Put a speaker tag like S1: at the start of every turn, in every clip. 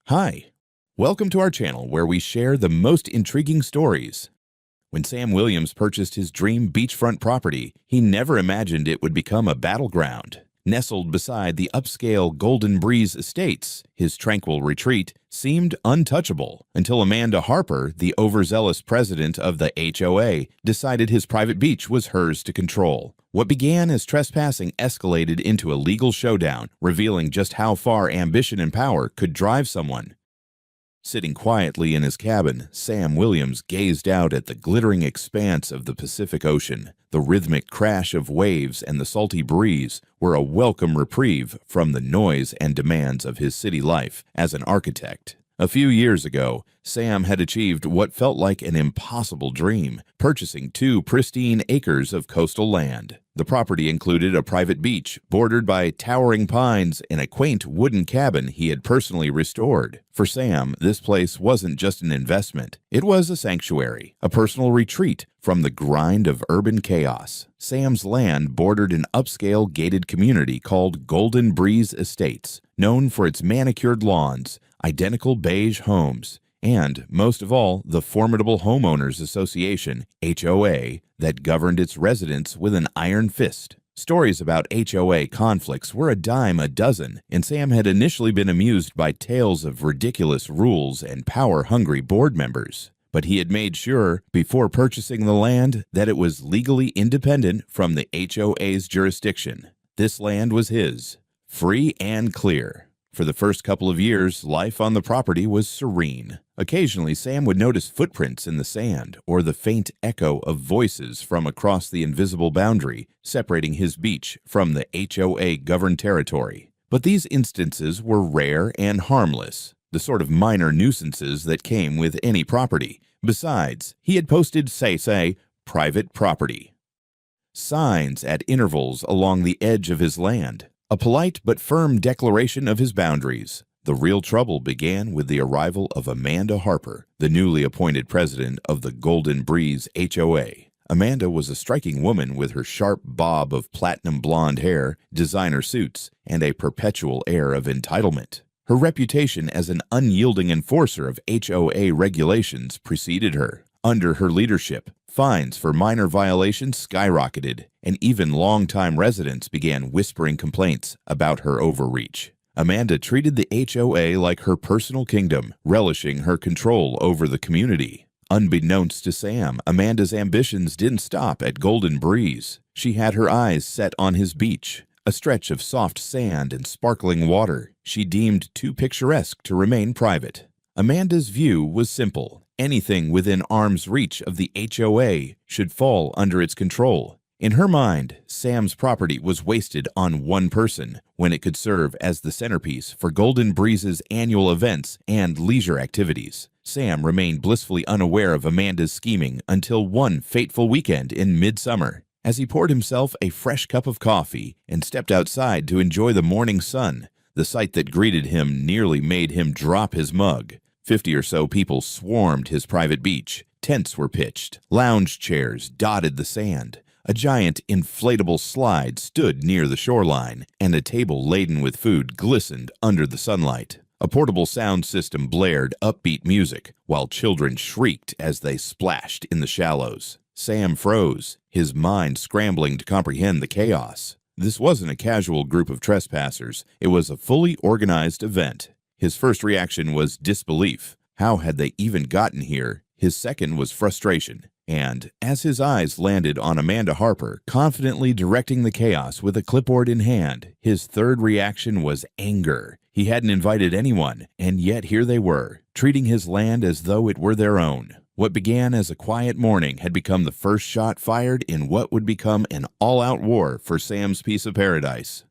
S1: Hi, welcome to our channel where we share the most intriguing stories. When Sam Williams purchased his dream beachfront property, he never imagined it would become a battleground. Nestled beside the upscale Golden Breeze Estates, his tranquil retreat seemed untouchable until Amanda Harper, the overzealous president of the HOA, decided his private beach was hers to control. What began as trespassing escalated into a legal showdown, revealing just how far ambition and power could drive someone. Sitting quietly in his cabin, Sam Williams gazed out at the glittering expanse of the Pacific Ocean. The rhythmic crash of waves and the salty breeze were a welcome reprieve from the noise and demands of his city life as an architect. A few years ago, Sam had achieved what felt like an impossible dream, purchasing 2 pristine acres of coastal land. The property included a private beach bordered by towering pines and a quaint wooden cabin he had personally restored. For Sam, this place wasn't just an investment. It was a sanctuary, a personal retreat from the grind of urban chaos. Sam's land bordered an upscale gated community called Golden Breeze Estates, known for its manicured lawns, identical beige homes, and, most of all, the formidable Homeowners Association, HOA, that governed its residents with an iron fist. Stories about HOA conflicts were a dime a dozen, and Sam had initially been amused by tales of ridiculous rules and power-hungry board members. But he had made sure, before purchasing the land, that it was legally independent from the HOA's jurisdiction. This land was his, free and clear. For the first couple of years, life on the property was serene. Occasionally, Sam would notice footprints in the sand or the faint echo of voices from across the invisible boundary separating his beach from the HOA-governed territory. But these instances were rare and harmless, the sort of minor nuisances that came with any property. Besides, he had posted, say, private property signs at intervals along the edge of his land, a polite but firm declaration of his boundaries. The real trouble began with the arrival of Amanda Harper, the newly appointed president of the Golden Breeze HOA. Amanda was a striking woman with her sharp bob of platinum blonde hair, designer suits, and a perpetual air of entitlement. Her reputation as an unyielding enforcer of HOA regulations preceded her. Under her leadership, fines for minor violations skyrocketed, and even longtime residents began whispering complaints about her overreach. Amanda treated the HOA like her personal kingdom, relishing her control over the community. Unbeknownst to Sam, Amanda's ambitions didn't stop at Golden Breeze. She had her eyes set on his beach, a stretch of soft sand and sparkling water she deemed too picturesque to remain private. Amanda's view was simple. Anything within arm's reach of the HOA should fall under its control. In her mind, Sam's property was wasted on one person when it could serve as the centerpiece for Golden Breeze's annual events and leisure activities. Sam remained blissfully unaware of Amanda's scheming until one fateful weekend in midsummer. As he poured himself a fresh cup of coffee and stepped outside to enjoy the morning sun, the sight that greeted him nearly made him drop his mug. 50 or so people swarmed his private beach. Tents were pitched. Lounge chairs dotted the sand. A giant inflatable slide stood near the shoreline, and a table laden with food glistened under the sunlight. A portable sound system blared upbeat music, while children shrieked as they splashed in the shallows. Sam froze, his mind scrambling to comprehend the chaos. This wasn't a casual group of trespassers. It was a fully organized event. His first reaction was disbelief. How had they even gotten here? His second was frustration. And, as his eyes landed on Amanda Harper, confidently directing the chaos with a clipboard in hand, his third reaction was anger. He hadn't invited anyone, and yet here they were, treating his land as though it were their own. What began as a quiet morning had become the first shot fired in what would become an all-out war for Sam's piece of paradise.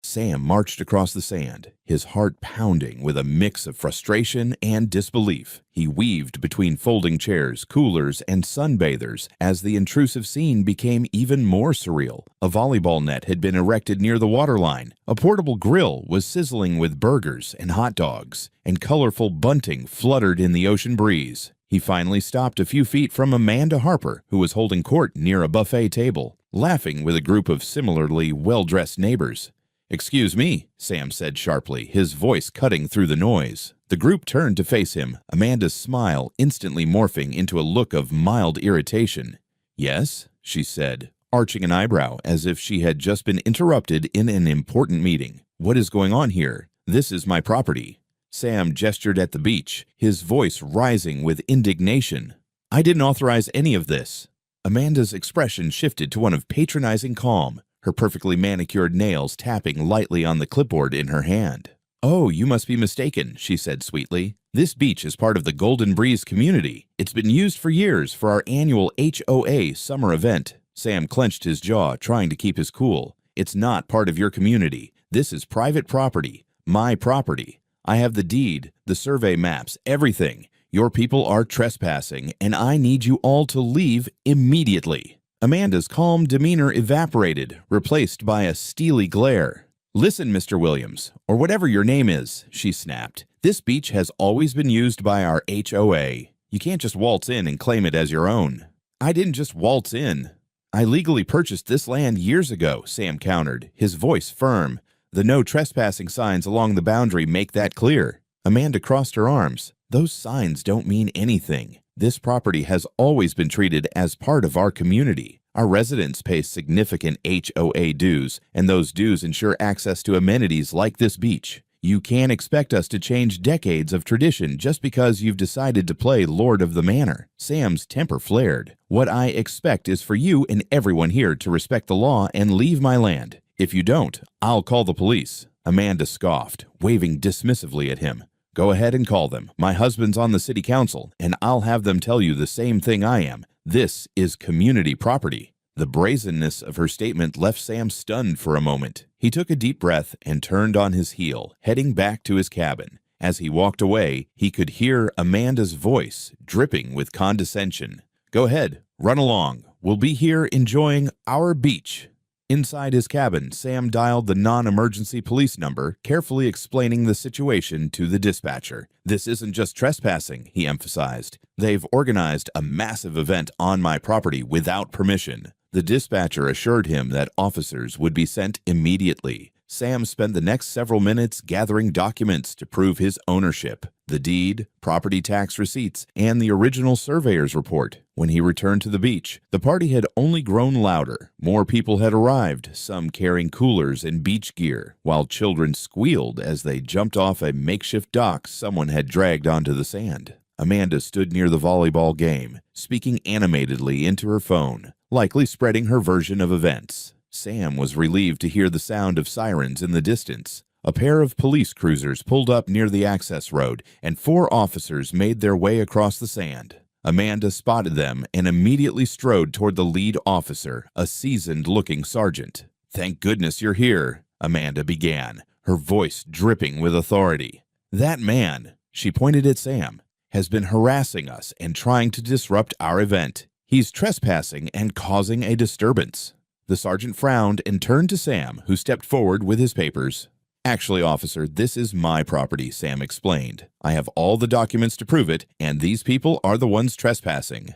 S1: Sam marched across the sand, his heart pounding with a mix of frustration and disbelief. He weaved between folding chairs, coolers, and sunbathers as the intrusive scene became even more surreal. A volleyball net had been erected near the waterline. A portable grill was sizzling with burgers and hot dogs, and colorful bunting fluttered in the ocean breeze. He finally stopped a few feet from Amanda Harper, who was holding court near a buffet table, laughing with a group of similarly well-dressed neighbors. "Excuse me," Sam said sharply, his voice cutting through the noise. The group turned to face him, Amanda's smile instantly morphing into a look of mild irritation. "Yes?" she said, arching an eyebrow as if she had just been interrupted in an important meeting. "What is going on here? This is my property." Sam gestured at the beach, his voice rising with indignation. "I didn't authorize any of this." Amanda's expression shifted to one of patronizing calm, her perfectly manicured nails tapping lightly on the clipboard in her hand. "Oh, you must be mistaken," she said sweetly. "This beach is part of the Golden Breeze community. It's been used for years for our annual HOA summer event." Sam clenched his jaw, trying to keep his cool. "It's not part of your community. This is private property. My property. I have the deed, the survey maps, everything. Your people are trespassing, and I need you all to leave immediately." Amanda's calm demeanor evaporated, replaced by a steely glare. "Listen, Mr. Williams, or whatever your name is," she snapped. "This beach has always been used by our HOA. You can't just waltz in and claim it as your own." "I didn't just waltz in. I legally purchased this land years ago," Sam countered, his voice firm. "The no trespassing signs along the boundary make that clear." Amanda crossed her arms. "Those signs don't mean anything. This property has always been treated as part of our community. Our residents pay significant HOA dues, and those dues ensure access to amenities like this beach. You can't expect us to change decades of tradition just because you've decided to play Lord of the Manor." Sam's temper flared. "What I expect is for you and everyone here to respect the law and leave my land. If you don't, I'll call the police." Amanda scoffed, waving dismissively at him. "Go ahead and call them. My husband's on the city council, and I'll have them tell you the same thing I am. This is community property." The brazenness of her statement left Sam stunned for a moment. He took a deep breath and turned on his heel, heading back to his cabin. As he walked away, he could hear Amanda's voice, dripping with condescension. "Go ahead, run along. We'll be here enjoying our beach." Inside his cabin, Sam dialed the non-emergency police number, carefully explaining the situation to the dispatcher. "This isn't just trespassing," he emphasized. "They've organized a massive event on my property without permission." The dispatcher assured him that officers would be sent immediately. Sam spent the next several minutes gathering documents to prove his ownership: the deed, property tax receipts, and the original surveyor's report. When he returned to the beach, the party had only grown louder. More people had arrived, some carrying coolers and beach gear, while children squealed as they jumped off a makeshift dock someone had dragged onto the sand. Amanda stood near the volleyball game, speaking animatedly into her phone, likely spreading her version of events. Sam was relieved to hear the sound of sirens in the distance. A pair of police cruisers pulled up near the access road, and 4 officers made their way across the sand. Amanda spotted them and immediately strode toward the lead officer, a seasoned-looking sergeant. "Thank goodness you're here," Amanda began, her voice dripping with authority. "That man," she pointed at Sam, "has been harassing us and trying to disrupt our event. He's trespassing and causing a disturbance." The sergeant frowned and turned to Sam, who stepped forward with his papers. "Actually, officer, this is my property," Sam explained. "I have all the documents to prove it, and these people are the ones trespassing."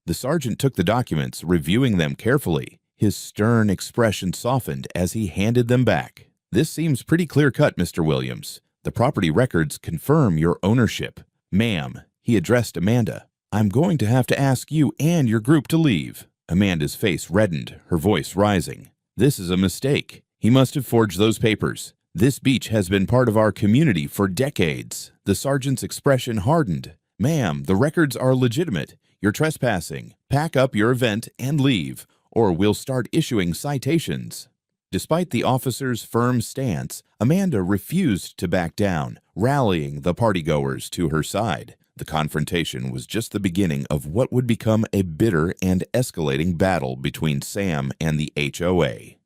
S1: The sergeant took the documents, reviewing them carefully. His stern expression softened as he handed them back. "This seems pretty clear-cut, Mr. Williams. The property records confirm your ownership." "Ma'am," he addressed Amanda, "I'm going to have to ask you and your group to leave." Amanda's face reddened, her voice rising. "This is a mistake. He must have forged those papers. This beach has been part of our community for decades." The sergeant's expression hardened. "Ma'am, the records are legitimate. You're trespassing. Pack up your event and leave, or we'll start issuing citations." Despite the officer's firm stance, Amanda refused to back down, rallying the partygoers to her side. The confrontation was just the beginning of what would become a bitter and escalating battle between Sam and the HOA.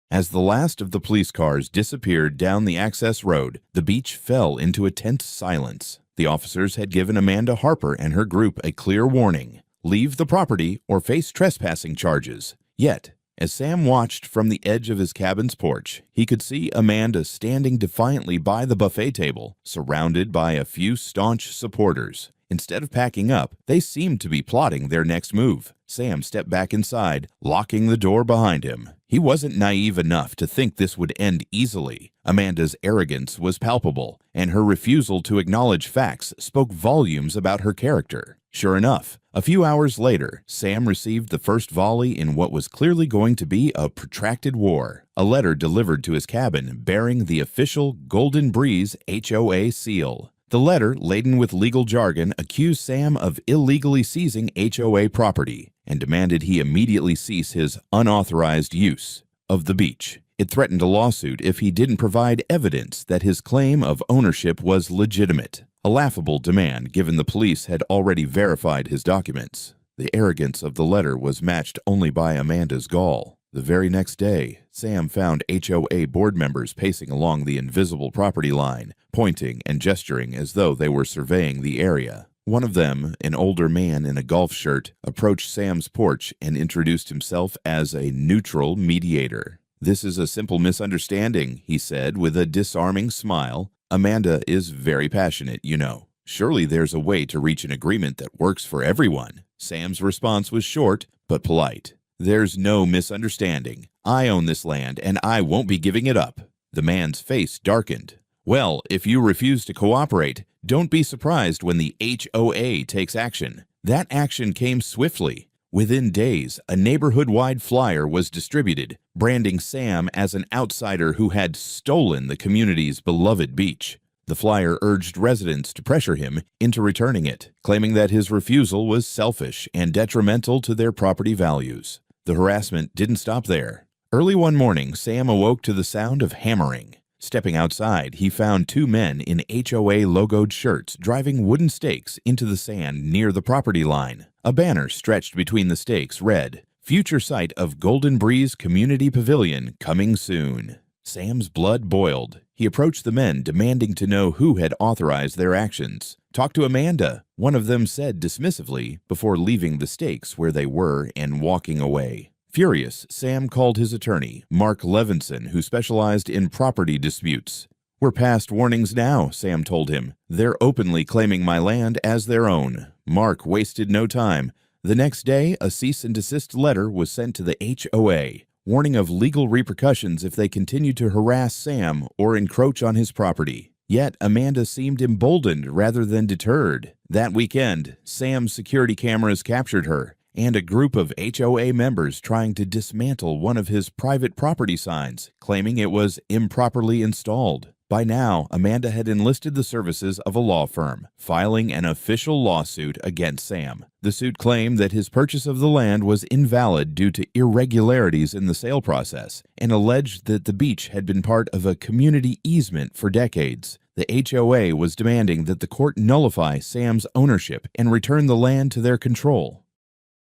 S1: As the last of the police cars disappeared down the access road, the beach fell into a tense silence. The officers had given Amanda Harper and her group a clear warning: leave the property or face trespassing charges. Yet, as Sam watched from the edge of his cabin's porch, he could see Amanda standing defiantly by the buffet table, surrounded by a few staunch supporters. Instead of packing up, they seemed to be plotting their next move. Sam stepped back inside, locking the door behind him. He wasn't naive enough to think this would end easily. Amanda's arrogance was palpable, and her refusal to acknowledge facts spoke volumes about her character. Sure enough, a few hours later, Sam received the first volley in what was clearly going to be a protracted war. A letter delivered to his cabin bearing the official Golden Breeze HOA seal. The letter, laden with legal jargon, accused Sam of illegally seizing HOA property and demanded he immediately cease his unauthorized use of the beach. It threatened a lawsuit if he didn't provide evidence that his claim of ownership was legitimate. A laughable demand, given the police had already verified his documents. The arrogance of the letter was matched only by Amanda's gall. The very next day, Sam found HOA board members pacing along the invisible property line, pointing and gesturing as though they were surveying the area. One of them, an older man in a golf shirt, approached Sam's porch and introduced himself as a neutral mediator. "This is a simple misunderstanding," he said with a disarming smile. "Amanda is very passionate, you know. Surely there's a way to reach an agreement that works for everyone." Sam's response was short but polite. "There's no misunderstanding. I own this land, and I won't be giving it up." The man's face darkened. "Well, if you refuse to cooperate, don't be surprised when the HOA takes action." That action came swiftly. Within days, a neighborhood-wide flyer was distributed, branding Sam as an outsider who had stolen the community's beloved beach. The flyer urged residents to pressure him into returning it, claiming that his refusal was selfish and detrimental to their property values. The harassment didn't stop there. Early one morning, Sam awoke to the sound of hammering. Stepping outside, he found two men in HOA-logoed shirts driving wooden stakes into the sand near the property line. A banner stretched between the stakes read, "Future site of Golden Breeze Community Pavilion coming soon." Sam's blood boiled. He approached the men, demanding to know who had authorized their actions. "Talk to Amanda," one of them said dismissively before leaving the stakes where they were and walking away. Furious, Sam called his attorney, Mark Levinson, who specialized in property disputes. "We're past warnings now," Sam told him. "They're openly claiming my land as their own." Mark wasted no time. The next day, a cease and desist letter was sent to the HOA, warning of legal repercussions if they continued to harass Sam or encroach on his property. Yet Amanda seemed emboldened rather than deterred. That weekend, Sam's security cameras captured her and a group of HOA members trying to dismantle one of his private property signs, claiming it was improperly installed. By now, Amanda had enlisted the services of a law firm, filing an official lawsuit against Sam. The suit claimed that his purchase of the land was invalid due to irregularities in the sale process, and alleged that the beach had been part of a community easement for decades. The HOA was demanding that the court nullify Sam's ownership and return the land to their control.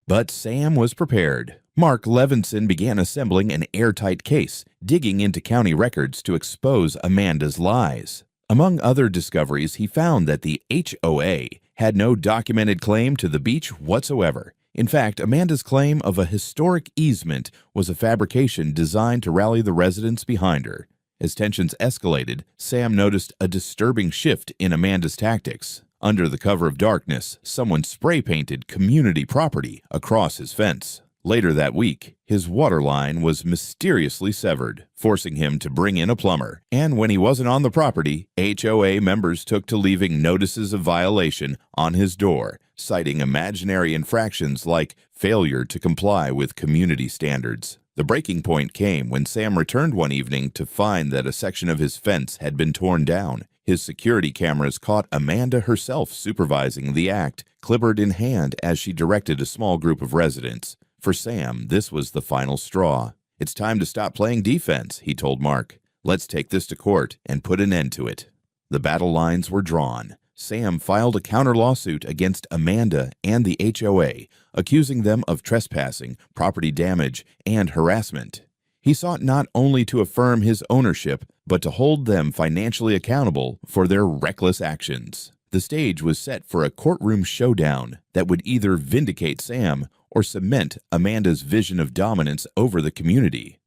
S1: But Sam was prepared. Mark Levinson began assembling an airtight case, digging into county records to expose Amanda's lies. Among other discoveries, he found that the HOA had no documented claim to the beach whatsoever. In fact, Amanda's claim of a historic easement was a fabrication designed to rally the residents behind her. As tensions escalated, Sam noticed a disturbing shift in Amanda's tactics. Under the cover of darkness, someone spray-painted community property across his fence. Later that week, his water line was mysteriously severed, forcing him to bring in a plumber. And when he wasn't on the property, HOA members took to leaving notices of violation on his door, citing imaginary infractions like failure to comply with community standards. The breaking point came when Sam returned one evening to find that a section of his fence had been torn down. His security cameras caught Amanda herself supervising the act, clipboard in hand as she directed a small group of residents. For Sam, this was the final straw. "It's time to stop playing defense," he told Mark. "Let's take this to court and put an end to it." The battle lines were drawn. Sam filed a counter-lawsuit against Amanda and the HOA, accusing them of trespassing, property damage, and harassment. He sought not only to affirm his ownership, but to hold them financially accountable for their reckless actions. The stage was set for a courtroom showdown that would either vindicate Sam or cement Amanda's vision of dominance over the community.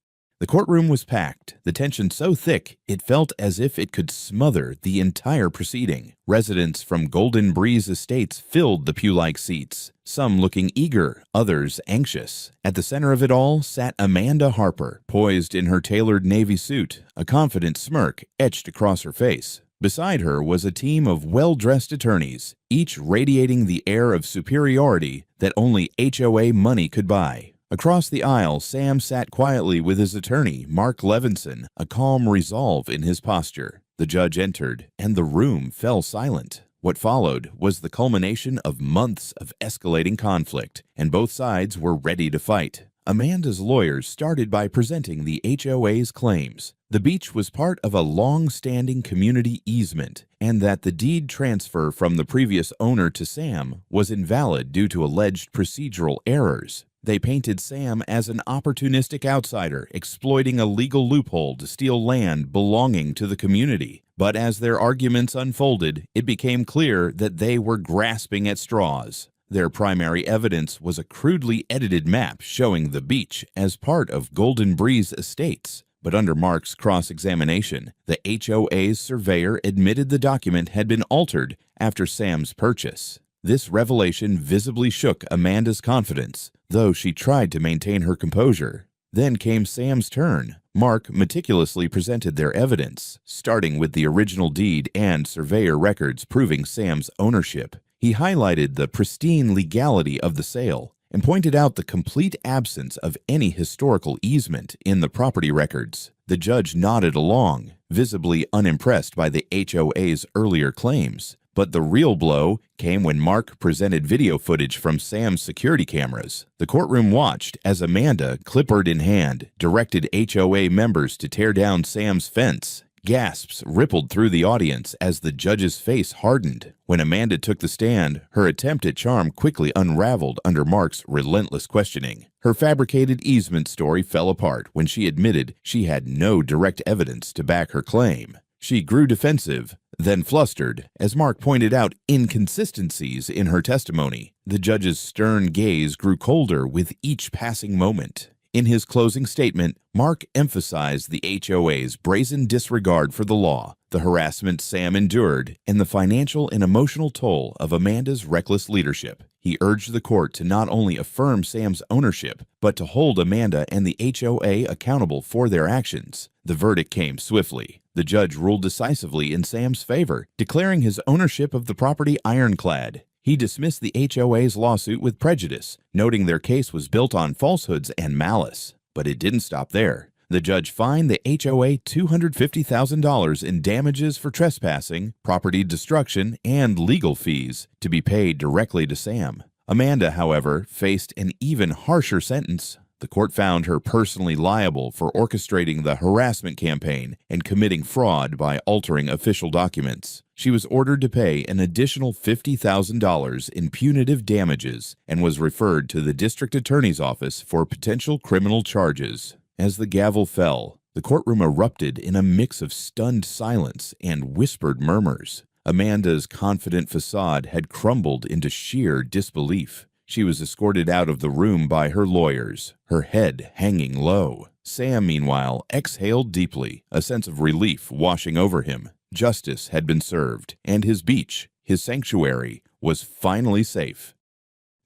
S1: The courtroom was packed, the tension so thick it felt as if it could smother the entire proceeding. Residents from Golden Breeze Estates filled the pew-like seats, some looking eager, others anxious. At the center of it all sat Amanda Harper, poised in her tailored navy suit, a confident smirk etched across her face. Beside her was a team of well-dressed attorneys, each radiating the air of superiority that only HOA money could buy. Across the aisle, Sam sat quietly with his attorney, Mark Levinson, a calm resolve in his posture. The judge entered, and the room fell silent. What followed was the culmination of months of escalating conflict, and both sides were ready to fight. Amanda's lawyers started by presenting the HOA's claims. The beach was part of a long-standing community easement, and that the deed transfer from the previous owner to Sam was invalid due to alleged procedural errors. They painted Sam as an opportunistic outsider, exploiting a legal loophole to steal land belonging to the community. But as their arguments unfolded, it became clear that they were grasping at straws. Their primary evidence was a crudely edited map showing the beach as part of Golden Breeze Estates. But under Mark's cross-examination, the HOA's surveyor admitted the document had been altered after Sam's purchase. This revelation visibly shook Amanda's confidence, though she tried to maintain her composure. Then came Sam's turn. Mark meticulously presented their evidence, starting with the original deed and surveyor records proving Sam's ownership. He highlighted the pristine legality of the sale and pointed out the complete absence of any historical easement in the property records. The judge nodded along, visibly unimpressed by the HOA's earlier claims. But the real blow came when Mark presented video footage from Sam's security cameras. The courtroom watched as Amanda, clipboard in hand, directed HOA members to tear down Sam's fence. Gasps rippled through the audience as the judge's face hardened. When Amanda took the stand, her attempt at charm quickly unraveled under Mark's relentless questioning. Her fabricated easement story fell apart when she admitted she had no direct evidence to back her claim. She grew defensive, then flustered, as Mark pointed out inconsistencies in her testimony. The judge's stern gaze grew colder with each passing moment. In his closing statement, Mark emphasized the HOA's brazen disregard for the law, the harassment Sam endured, and the financial and emotional toll of Amanda's reckless leadership. He urged the court to not only affirm Sam's ownership, but to hold Amanda and the HOA accountable for their actions. The verdict came swiftly. The judge ruled decisively in Sam's favor, declaring his ownership of the property ironclad. He dismissed the HOA's lawsuit with prejudice, noting their case was built on falsehoods and malice. But it didn't stop there. The judge fined the HOA $250,000 in damages for trespassing, property destruction, and legal fees to be paid directly to Sam. Amanda, however, faced an even harsher sentence. The court found her personally liable for orchestrating the harassment campaign and committing fraud by altering official documents. She was ordered to pay an additional $50,000 in punitive damages and was referred to the district attorney's office for potential criminal charges. As the gavel fell, the courtroom erupted in a mix of stunned silence and whispered murmurs. Amanda's confident facade had crumbled into sheer disbelief. She was escorted out of the room by her lawyers, her head hanging low. Sam, meanwhile, exhaled deeply, a sense of relief washing over him. Justice had been served, and his beach, his sanctuary, was finally safe.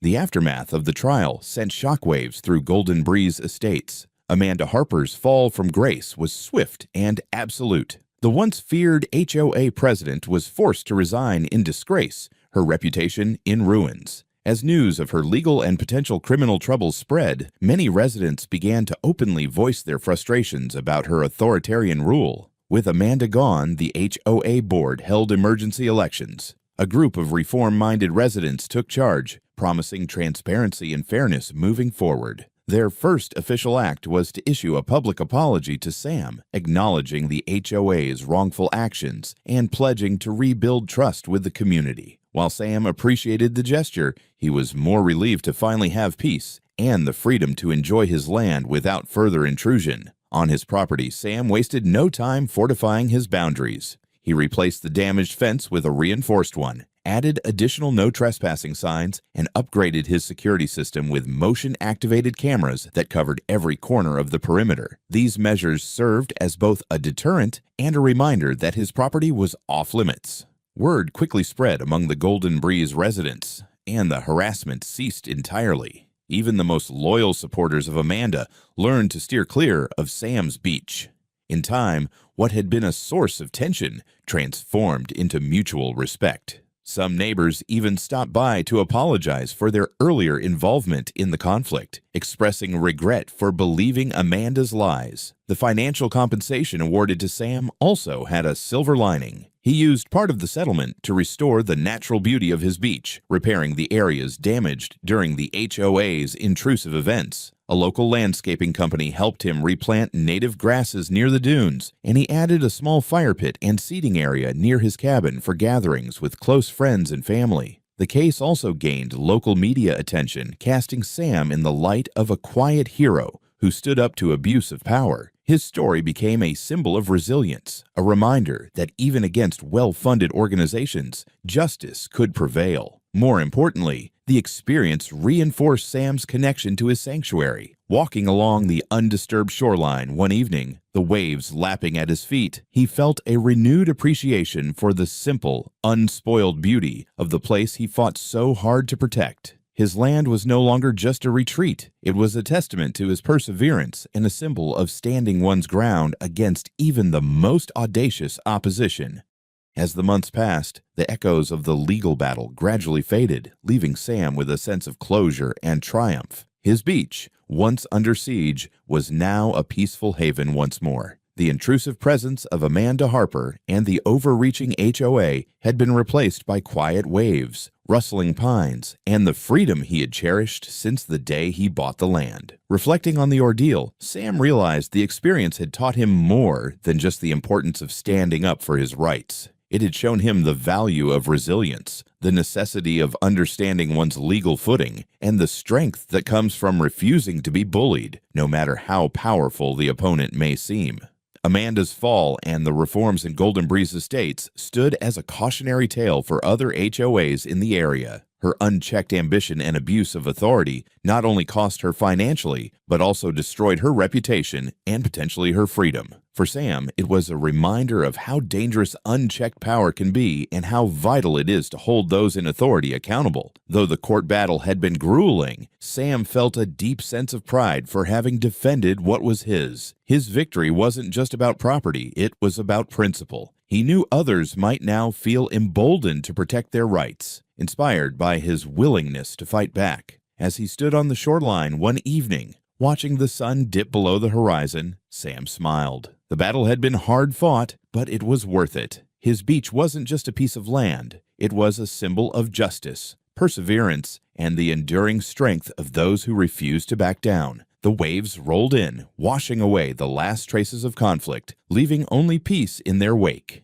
S1: The aftermath of the trial sent shockwaves through Golden Breeze Estates. Amanda Harper's fall from grace was swift and absolute. The once feared HOA president was forced to resign in disgrace, her reputation in ruins. As news of her legal and potential criminal troubles spread, many residents began to openly voice their frustrations about her authoritarian rule. With Amanda gone, the HOA board held emergency elections. A group of reform-minded residents took charge, promising transparency and fairness moving forward. Their first official act was to issue a public apology to Sam, acknowledging the HOA's wrongful actions and pledging to rebuild trust with the community. While Sam appreciated the gesture, he was more relieved to finally have peace and the freedom to enjoy his land without further intrusion. On his property, Sam wasted no time fortifying his boundaries. He replaced the damaged fence with a reinforced one, added additional no trespassing signs, and upgraded his security system with motion-activated cameras that covered every corner of the perimeter. These measures served as both a deterrent and a reminder that his property was off-limits. Word quickly spread among the Golden Breeze residents, and the harassment ceased entirely. Even the most loyal supporters of Amanda learned to steer clear of Sam's beach. In time, what had been a source of tension transformed into mutual respect. Some neighbors even stopped by to apologize for their earlier involvement in the conflict, expressing regret for believing Amanda's lies. The financial compensation awarded to Sam also had a silver lining. He used part of the settlement to restore the natural beauty of his beach, repairing the areas damaged during the HOA's intrusive events. A local landscaping company helped him replant native grasses near the dunes, and he added a small fire pit and seating area near his cabin for gatherings with close friends and family. The case also gained local media attention, casting Sam in the light of a quiet hero who stood up to abuse of power. His story became a symbol of resilience, a reminder that even against well-funded organizations, justice could prevail. More importantly, the experience reinforced Sam's connection to his sanctuary. Walking along the undisturbed shoreline one evening, the waves lapping at his feet, he felt a renewed appreciation for the simple, unspoiled beauty of the place he fought so hard to protect. His land was no longer just a retreat. It was a testament to his perseverance and a symbol of standing one's ground against even the most audacious opposition. As the months passed, the echoes of the legal battle gradually faded, leaving Sam with a sense of closure and triumph. His beach, once under siege, was now a peaceful haven once more. The intrusive presence of Amanda Harper and the overreaching HOA had been replaced by quiet waves, rustling pines, and the freedom he had cherished since the day he bought the land. Reflecting on the ordeal, Sam realized the experience had taught him more than just the importance of standing up for his rights. It had shown him the value of resilience, the necessity of understanding one's legal footing, and the strength that comes from refusing to be bullied, no matter how powerful the opponent may seem. Amanda's fall and the reforms in Golden Breeze Estates stood as a cautionary tale for other HOAs in the area. Her unchecked ambition and abuse of authority not only cost her financially, but also destroyed her reputation and potentially her freedom. For Sam, it was a reminder of how dangerous unchecked power can be and how vital it is to hold those in authority accountable. Though the court battle had been grueling, Sam felt a deep sense of pride for having defended what was his. His victory wasn't just about property, it was about principle. He knew others might now feel emboldened to protect their rights, inspired by his willingness to fight back. As he stood on the shoreline one evening, watching the sun dip below the horizon, Sam smiled. The battle had been hard fought, but it was worth it. His beach wasn't just a piece of land. It was a symbol of justice, perseverance, and the enduring strength of those who refused to back down. The waves rolled in, washing away the last traces of conflict, leaving only peace in their wake.